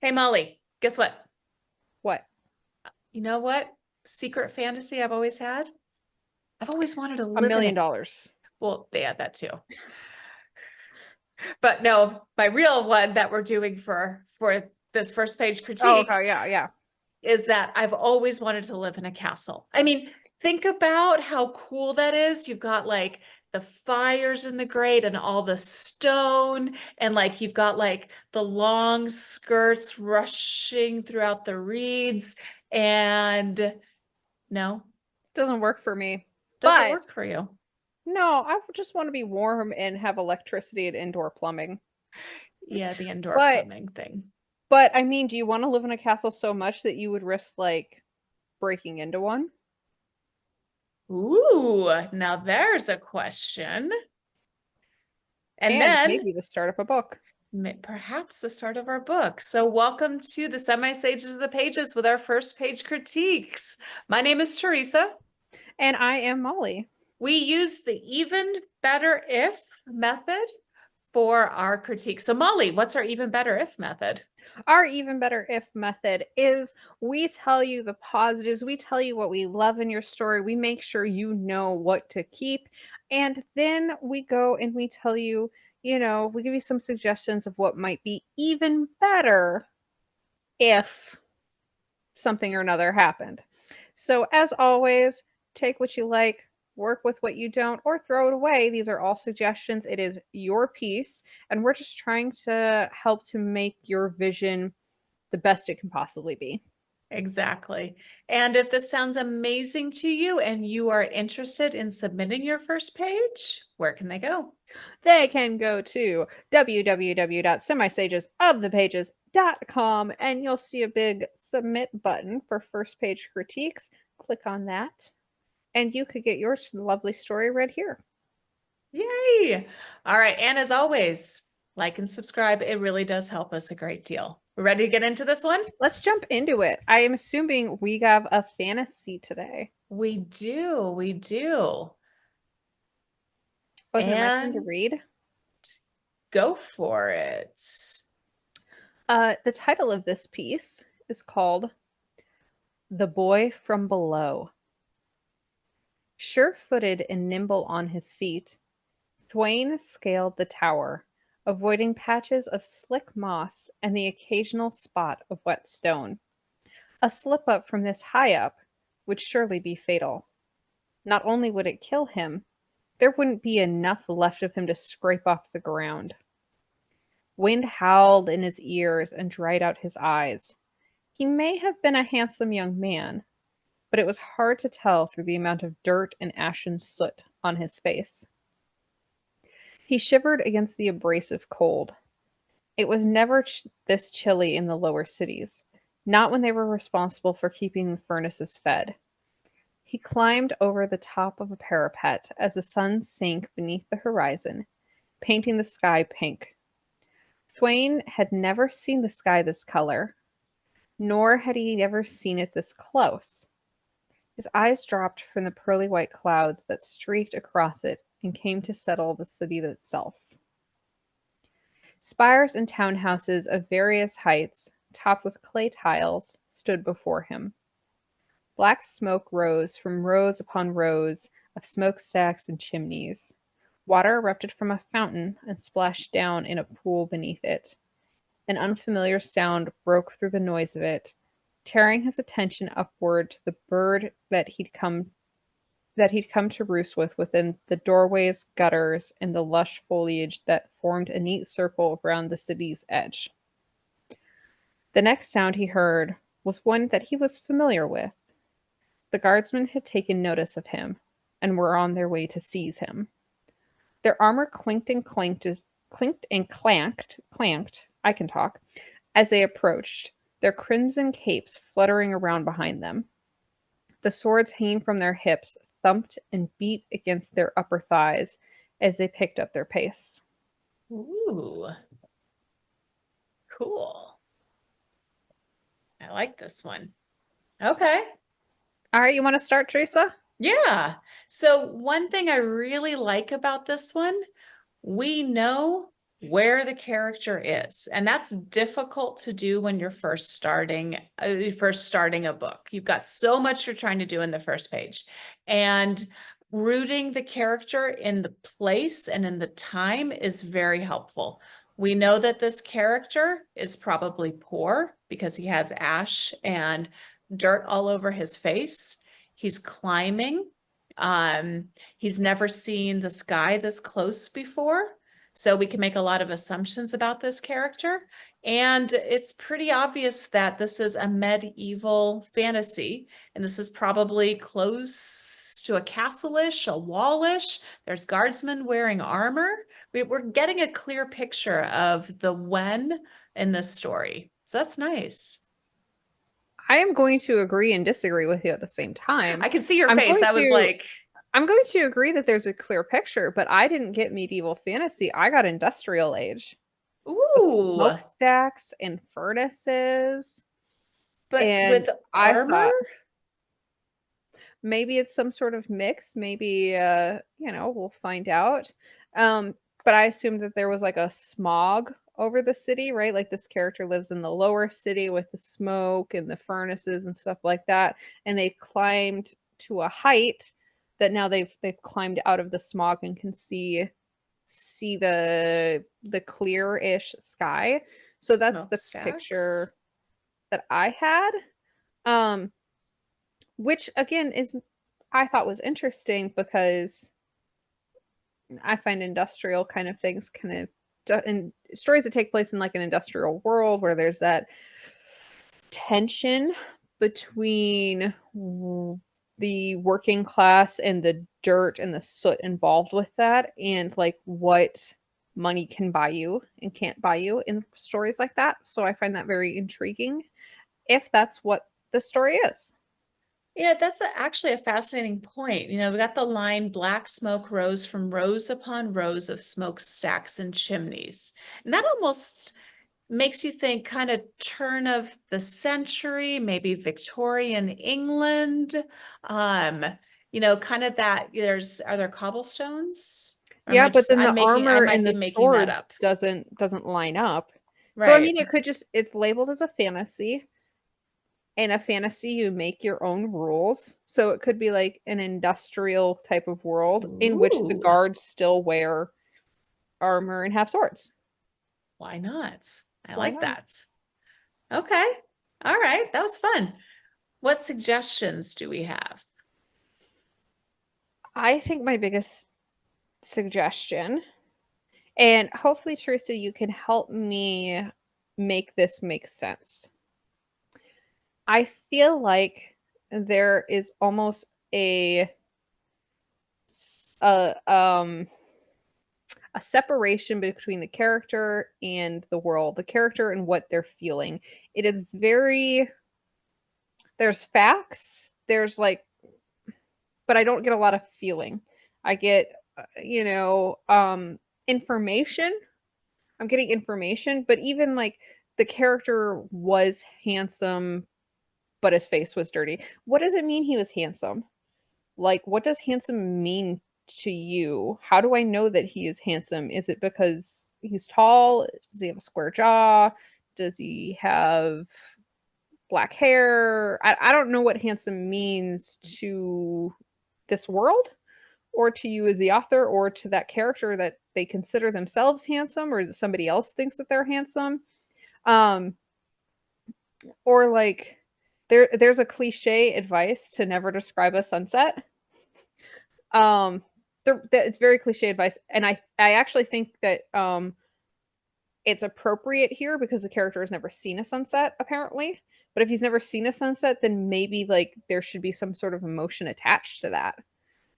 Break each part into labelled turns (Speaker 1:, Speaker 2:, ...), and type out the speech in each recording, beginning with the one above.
Speaker 1: Hey Molly, guess what?
Speaker 2: What?
Speaker 1: You know what? Secret fantasy I've always had? I've always wanted to
Speaker 2: A
Speaker 1: live in
Speaker 2: million
Speaker 1: a,
Speaker 2: dollars.
Speaker 1: well, they had that too. But no, my real one that we're doing for this first page
Speaker 2: Oh,
Speaker 1: critique
Speaker 2: okay. Yeah, yeah.
Speaker 1: is that I've always wanted to live in a castle. I mean, think about how cool that is. You've got like the fires in the grate and all the stone, and like you've got like the long skirts rushing throughout the reeds. And no,
Speaker 2: Doesn't work for me.
Speaker 1: doesn't
Speaker 2: But
Speaker 1: work for you.
Speaker 2: no, I just want to be warm and have electricity and indoor plumbing.
Speaker 1: Yeah, the indoor
Speaker 2: But
Speaker 1: plumbing thing.
Speaker 2: but I mean, do you want to live in a castle so much that you would risk like breaking into one?
Speaker 1: Ooh, now there's a question. And
Speaker 2: And
Speaker 1: then
Speaker 2: maybe the start of a book.
Speaker 1: perhaps the start of our book. So, welcome to the Semi Sages of the Pages with our first page critiques. My name is Teresa.
Speaker 2: And I am Molly.
Speaker 1: We use the even better if method for our critique. So, Molly, what's our even better if method?
Speaker 2: Our even better if method is we tell you the positives, we tell you what we love in your story, we make sure you know what to keep, and then we go and we tell you, we give you some suggestions of what might be even better if something or another happened. So, as always, take what you like, work with what you don't, or throw it away. These are all suggestions. It is your piece, and we're just trying to help to make your vision the best it can possibly be.
Speaker 1: Exactly. And if this sounds amazing to you and you are interested in submitting your first page, where can they go?
Speaker 2: They can go to www.semisagesofthepages.com and you'll see a big submit button for first page critiques. Click on that, and you could get your lovely story read here.
Speaker 1: Yay! All right. And as always, like and subscribe. It really does help us a great deal. We're ready to get into this one?
Speaker 2: Let's jump into it. I am assuming we have a fantasy today.
Speaker 1: We do. We do.
Speaker 2: Was it my turn to
Speaker 1: And
Speaker 2: read?
Speaker 1: go for it.
Speaker 2: The title of this piece is called The Boy from Below. Sure-footed and nimble on his feet, Thwain scaled the tower, avoiding patches of slick moss and the occasional spot of wet stone. A slip-up from this high up would surely be fatal. Not only would it kill him, there wouldn't be enough left of him to scrape off the ground. Wind howled in his ears and dried out his eyes. He may have been a handsome young man, but it was hard to tell through the amount of dirt and ashen soot on his face. He shivered against the abrasive cold. It was never this chilly in the lower cities, not when they were responsible for keeping the furnaces fed. He climbed over the top of a parapet as the sun sank beneath the horizon, painting the sky pink. Thwain had never seen the sky this color, nor had he ever seen it this close. His eyes dropped from the pearly white clouds that streaked across it and came to settle the city itself. Spires and townhouses of various heights, topped with clay tiles, stood before him. Black smoke rose from rows upon rows of smokestacks and chimneys. Water erupted from a fountain and splashed down in a pool beneath it. An unfamiliar sound broke through the noise of it, tearing his attention upward to the bird that he'd come to roost with within the doorways, gutters, and the lush foliage that formed a neat circle around the city's edge. The next sound he heard was one that he was familiar with. The guardsmen had taken notice of him and were on their way to seize him. Their armor clinked and clanked, I can talk, as they approached, their crimson capes fluttering around behind them. The swords hanging from their hips thumped and beat against their upper thighs as they picked up their pace.
Speaker 1: Ooh, cool. I like this one. Okay.
Speaker 2: All right, you want to start, Teresa?
Speaker 1: Yeah. So one thing I really like about this one, we know where the character is. And that's difficult to do when you're first starting a book. You've got so much you're trying to do in the first page. And rooting the character in the place and in the time is very helpful. We know that this character is probably poor because he has ash and dirt all over his face. He's climbing. He's never seen the sky this close before. So we can make a lot of assumptions about this character. And it's pretty obvious that this is a medieval fantasy. And this is probably close to a castle-ish, a wallish. There's guardsmen wearing armor. We're getting a clear picture of the when in this story. So that's nice.
Speaker 2: I am going to agree and disagree with you at the same time.
Speaker 1: I can see your
Speaker 2: I'm
Speaker 1: face.
Speaker 2: going
Speaker 1: I was
Speaker 2: to
Speaker 1: like,
Speaker 2: I'm going to agree that there's a clear picture, but I didn't get medieval fantasy. I got industrial age with
Speaker 1: ooh,
Speaker 2: smokestacks and furnaces.
Speaker 1: but
Speaker 2: And
Speaker 1: with
Speaker 2: I
Speaker 1: armor?
Speaker 2: thought maybe it's some sort of mix. Maybe we'll find out. But I assumed that there was like a smog over the city, right? Like this character lives in the lower city with the smoke and the furnaces and stuff like that. And they climbed to a height that now they've climbed out of the smog and can see the clear-ish sky. So that's the picture
Speaker 1: Smokestacks?
Speaker 2: that I had. Um, which again is I thought was interesting because I find industrial kind of things kind of and stories that take place in like an industrial world where there's that tension between the working class and the dirt and the soot involved with that and like what money can buy you and can't buy you in stories like that. So I find that very intriguing if that's what the story is.
Speaker 1: That's actually a fascinating point. We got the line black smoke rose from rows upon rows of smokestacks and chimneys. And that almost makes you think kind of turn of the century, maybe Victorian England. Um, kind of that are there cobblestones? Or am
Speaker 2: Yeah,
Speaker 1: I
Speaker 2: but
Speaker 1: just
Speaker 2: then the
Speaker 1: I
Speaker 2: armor
Speaker 1: might
Speaker 2: and
Speaker 1: be
Speaker 2: the
Speaker 1: making that
Speaker 2: swords
Speaker 1: up.
Speaker 2: doesn't line up. So I
Speaker 1: Right.
Speaker 2: mean it could just it's labeled as a fantasy. In a fantasy you make your own rules. So it could be like an industrial type of world in which the
Speaker 1: Ooh,
Speaker 2: guards still wear armor and have swords.
Speaker 1: why not? I
Speaker 2: Why
Speaker 1: like
Speaker 2: not?
Speaker 1: that. Okay. All right. That was fun. What suggestions do we have?
Speaker 2: I think my biggest suggestion, and hopefully Teresa, you can help me make this make sense. I feel like there is almost a a separation between the character and the world, the character and what they're feeling. It is very there's facts, there's like but I don't get a lot of feeling. I get information. I'm getting information, but even like the character was handsome but his face was dirty. What does it mean he was handsome? Like, what does handsome mean to you? How do I know that he is handsome? Is it because he's tall? Does he have a square jaw? Does he have black hair? I don't know what handsome means to this world or to you as the author or to that character that they consider themselves handsome or that somebody else thinks that they're handsome. Um, or like there's a cliche advice to never describe a sunset. Um, it's very cliche advice, and I actually think that it's appropriate here because the character has never seen a sunset apparently. But if he's never seen a sunset, then maybe like there should be some sort of emotion attached to that,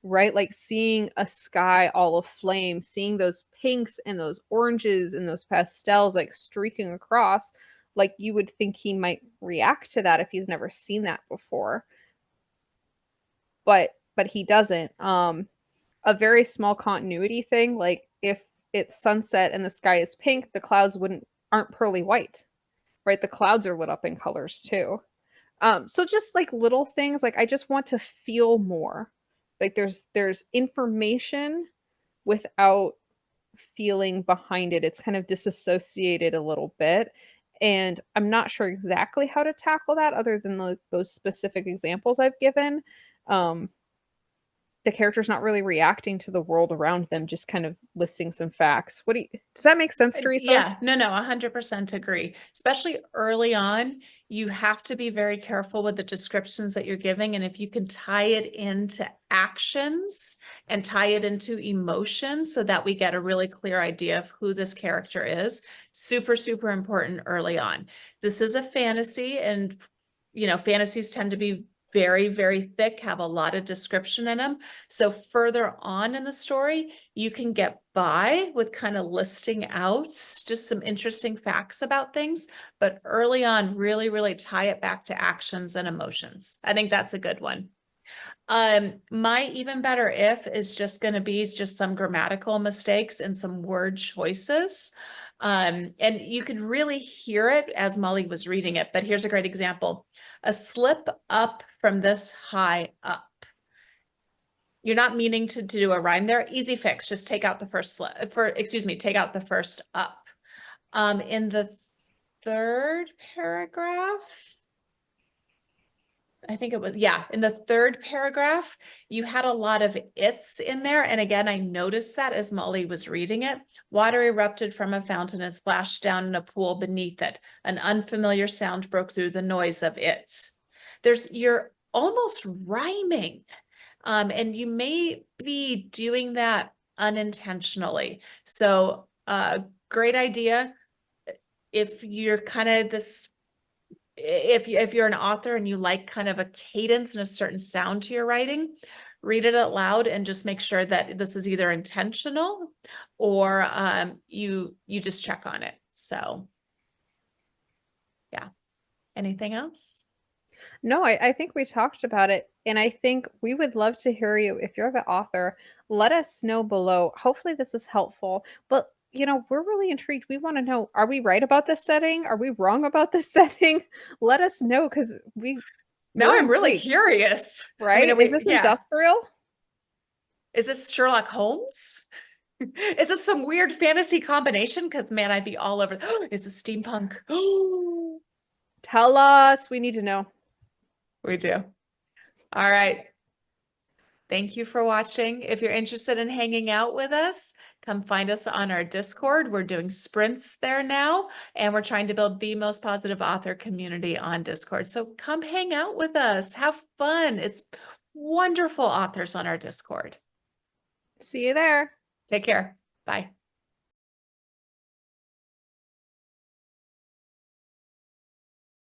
Speaker 2: right? Like seeing a sky all aflame, seeing those pinks and those oranges and those pastels like streaking across, like you would think he might react to that if he's never seen that before. But he doesn't. A very small continuity thing, like if it's sunset and the sky is pink, the clouds wouldn't aren't pearly white, right? The clouds are lit up in colors too. So just like little things, like I just want to feel more. Like there's information without feeling behind it. It's kind of disassociated a little bit. And I'm not sure exactly how to tackle that other than those specific examples I've given. Um, the character's not really reacting to the world around them, just kind of listing some facts. Does that make sense, Teresa?
Speaker 1: Yeah, no, 100% agree. Especially early on, you have to be very careful with the descriptions that you're giving. And if you can tie it into actions and tie it into emotions so that we get a really clear idea of who this character is, super, super important early on. This is a fantasy, and fantasies tend to be very, very thick, have a lot of description in them. So further on in the story, you can get by with kind of listing out just some interesting facts about things, but early on, really, really tie it back to actions and emotions. I think that's a good one. My even better if is just going to be just some grammatical mistakes and some word choices. And you could really hear it as Molly was reading it, but here's a great example. A slip up from this high up. You're not meaning to do a rhyme there. Easy fix. Just take out the first take out the first up. In the third paragraph, I think it was, yeah, in the third paragraph, you had a lot of it's in there. And again, I noticed that as Molly was reading it. Water erupted from a fountain and splashed down in a pool beneath it. An unfamiliar sound broke through the noise of it. You're almost rhyming. And you may be doing that unintentionally. So, great idea. If you're kind of if you're an author and you like kind of a cadence and a certain sound to your writing, read it out loud and just make sure that this is either intentional or you just check on it. So, yeah. Anything else?
Speaker 2: No, I think we talked about it, and I think we would love to hear you. If you're the author, let us know below. Hopefully, this is helpful. But, we're really intrigued. We want to know, are we right about this setting? Are we wrong about this setting? Let us know because
Speaker 1: Now
Speaker 2: we're
Speaker 1: I'm really
Speaker 2: intrigued,
Speaker 1: curious. I
Speaker 2: right?
Speaker 1: mean,
Speaker 2: Is this
Speaker 1: yeah.
Speaker 2: industrial?
Speaker 1: Is this Sherlock Holmes? Is this some weird fantasy combination? Because man, I'd be all over. Is this steampunk? Oh,
Speaker 2: Tell us. We need to know.
Speaker 1: we do. All right. Thank you for watching. If you're interested in hanging out with us, come find us on our Discord. We're doing sprints there now, and we're trying to build the most positive author community on Discord. So come hang out with us. Have fun. It's wonderful authors on our Discord.
Speaker 2: See you there.
Speaker 1: Take care. Bye.